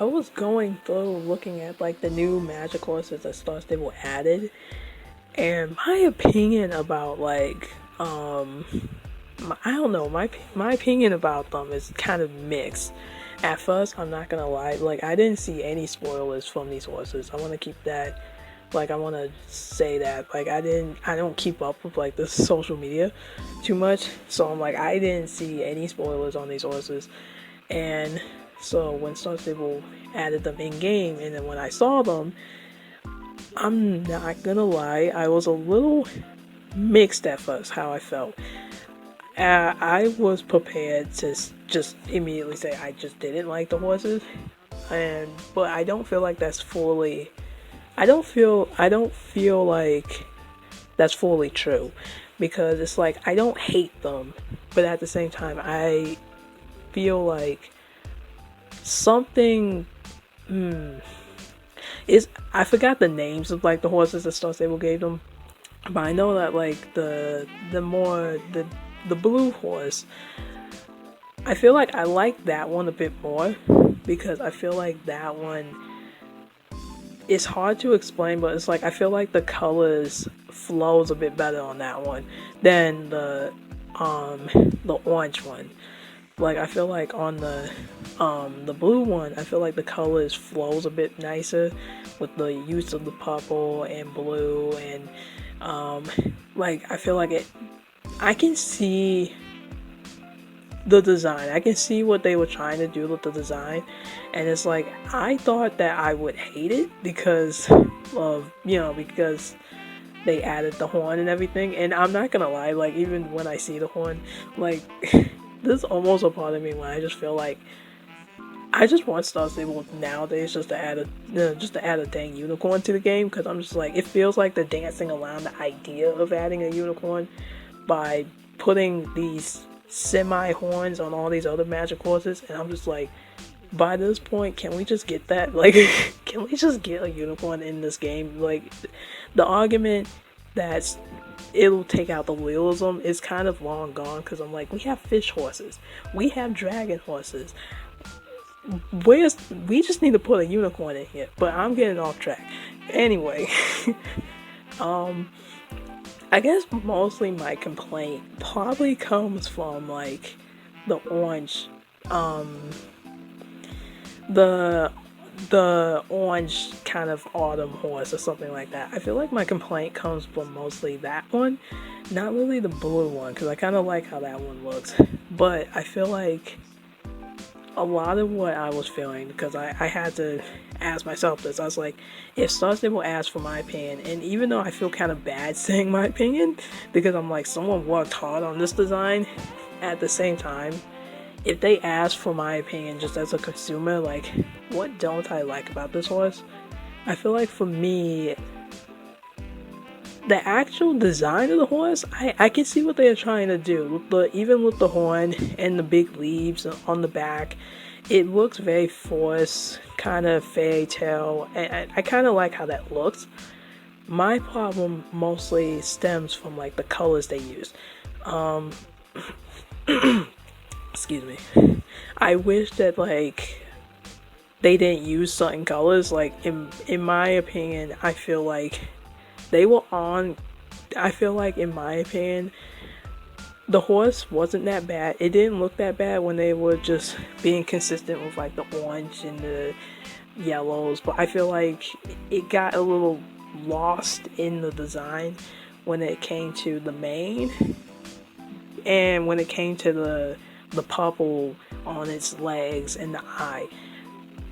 I was going through looking at like the new magic courses that Star Stable added, and my opinion about I don't know, my opinion about them is kind of mixed. At first, I'm not gonna lie, like I didn't see any spoilers from these horses. I want to keep that, like I want to say that, like I don't keep up with like the social media too much, so I'm like I didn't see any spoilers on these horses, and so when Star Stable added them in game, and then when I saw them, I'm not gonna lie, I was a little mixed at first how I felt. I was prepared to just immediately say I just didn't like the horses, and but I don't feel like that's fully. I don't feel like that's fully true, because it's like I don't hate them, but at the same time I feel like something. Is I forgot the names of like the horses that Star Stable gave them, but I know that like the blue horse, I feel like I like that one a bit more, because I feel like that one, it's hard to explain, but it's like I feel like the colors flows a bit better on that one than the orange one. Like I feel like on the blue one, I feel like the colors flows a bit nicer with the use of the purple and blue, and like I feel like it, I can see the design. I can see what they were trying to do with the design, and it's like I thought that I would hate it because of, because they added the horn and everything. And I'm not gonna lie, like even when I see the horn, like there's almost a part of me when I just feel like I just want Star Stable nowadays just to add a dang unicorn to the game, because I'm just like, it feels like they're dancing around the idea of adding a unicorn by putting these semi horns on all these other magic horses, and I'm just like, by this point, can we just get that? Like, can we just get a unicorn in this game? Like, the argument that it'll take out the realism is kind of long gone, because I'm like, we have fish horses, we have dragon horses. We just need to put a unicorn in here. But I'm getting off track. Anyway, I guess mostly my complaint probably comes from like the orange, the orange kind of autumn horse or something like that. I feel like my complaint comes from mostly that one, not really the blue one, because I kind of like how that one looks. But I feel like a lot of what I was feeling, because I had to ask myself this, I was like, if Star Stable asked for my opinion, and even though I feel kind of bad saying my opinion, because I'm like, someone worked hard on this design, at the same time, if they asked for my opinion just as a consumer, like, what don't I like about this horse? I feel like for me, the actual design of the horse, I can see what they're trying to do. Even with the horn and the big leaves on the back, it looks very forced, kind of fairy tale, and I kind of like how that looks. My problem mostly stems from like the colors they use. Excuse me. I wish that like they didn't use certain colors. Like in my opinion, I feel like they were on. I feel like, in my opinion, the horse wasn't that bad. It didn't look that bad when they were just being consistent with like the orange and the yellows. But I feel like it got a little lost in the design when it came to the mane, and when it came to the purple on its legs and the eye.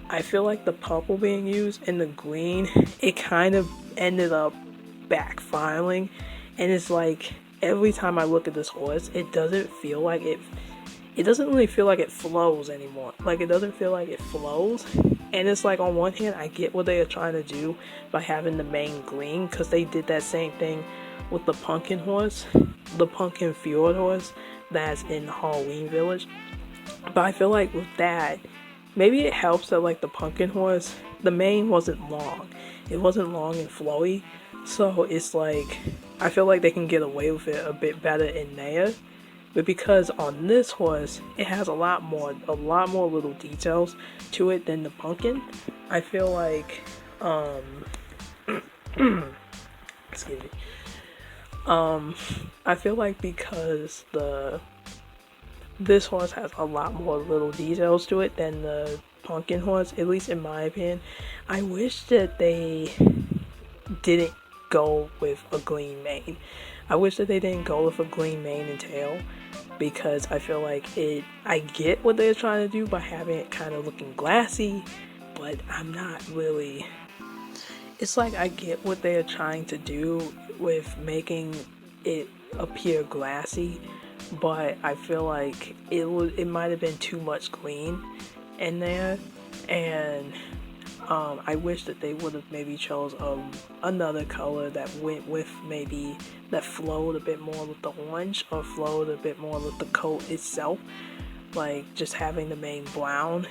I feel like the purple being used and the green, it kind of ended up backfiring, and it's like every time I look at this horse, it doesn't really feel like it flows anymore. Like, it doesn't feel like it flows. And it's like, on one hand, I get what they are trying to do by having the mane green, because they did that same thing with the pumpkin horse, the pumpkin fjord horse that's in Halloween Village. But I feel like with that, maybe it helps that like the pumpkin horse, the mane wasn't long. It wasn't long and flowy. So it's like, I feel like they can get away with it a bit better in Naya. but because on this horse it has a lot more little details to it than the pumpkin, I feel like excuse me. I feel like because this horse has a lot more little details to it than the pumpkin horse, at least in my opinion. I wish that they didn't go with a green mane. I wish that they didn't go with a green mane and tail, because I feel like I get what they're trying to do by having it kind of looking glassy, but I'm not really. It's like I get what they're trying to do with making it appear glassy, but I feel like it might have been too much green in there, and I wish that they would have maybe chose another color that went with, maybe that flowed a bit more with the orange, or flowed a bit more with the coat itself, like just having the mane brown,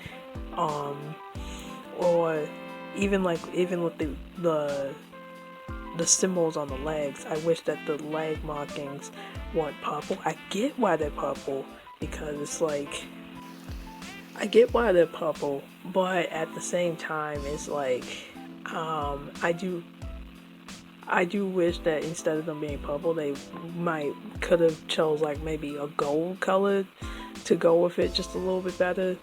or even with the symbols on the legs. I wish that the leg markings weren't purple. I get why they're purple, because it's like, I get why they're purple, but at the same time, it's like, I do wish that instead of them being purple, they could have chose like maybe a gold color to go with it just a little bit better.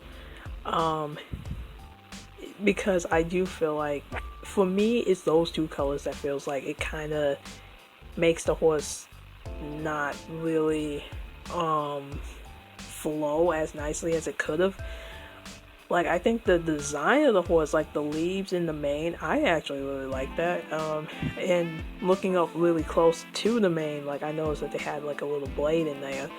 Because I do feel like, for me, it's those two colors that feels like it kind of makes the horse not really flow as nicely as it could have. Like, I think the design of the horse, like the leaves in the mane, I actually really like that. And looking up really close to the mane, like, I noticed that they had like a little blade in there.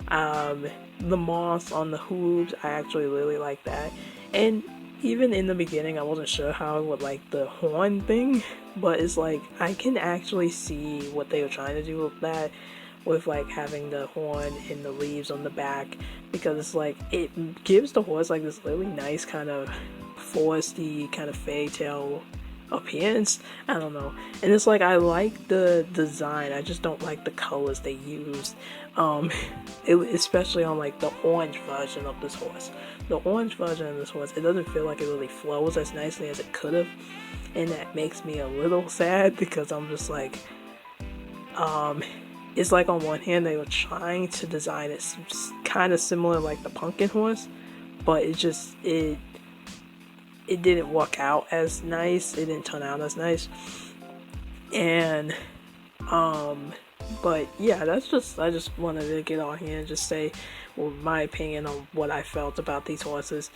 The moss on the hooves, I actually really like that. And even in the beginning, I wasn't sure how I would like the horn thing, but it's like, I can actually see what they were trying to do with that, with like having the horn and the leaves on the back, because it's like, it gives the horse like this really nice kind of foresty, kind of fairy tale appearance. I don't know. And it's like, I like the design, I just don't like the colors they used, especially on like the orange version of this horse. The orange version of this horse, it doesn't feel like it really flows as nicely as it could have, and that makes me a little sad, because I'm just like, it's like, on one hand they were trying to design it kind of similar like the pumpkin horse, but it didn't work out as nice. It didn't turn out as nice. And but yeah, I just wanted to get on here and just say, well, my opinion on what I felt about these horses.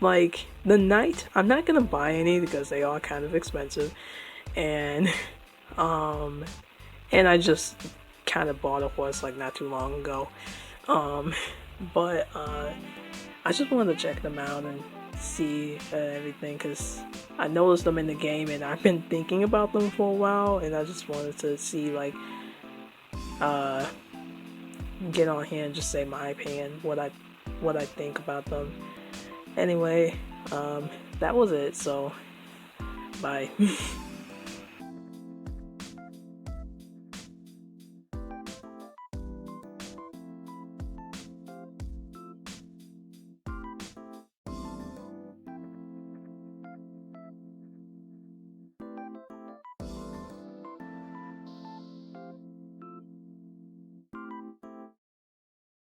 Like the knight, I'm not gonna buy any because they are kind of expensive, and I just kind of bought a horse like not too long ago. But I just wanted to check them out and see everything, because I noticed them in the game and I've been thinking about them for a while, and I just wanted to see, like, get on here and just say my opinion, what I think about them. Anyway, that was it, so bye.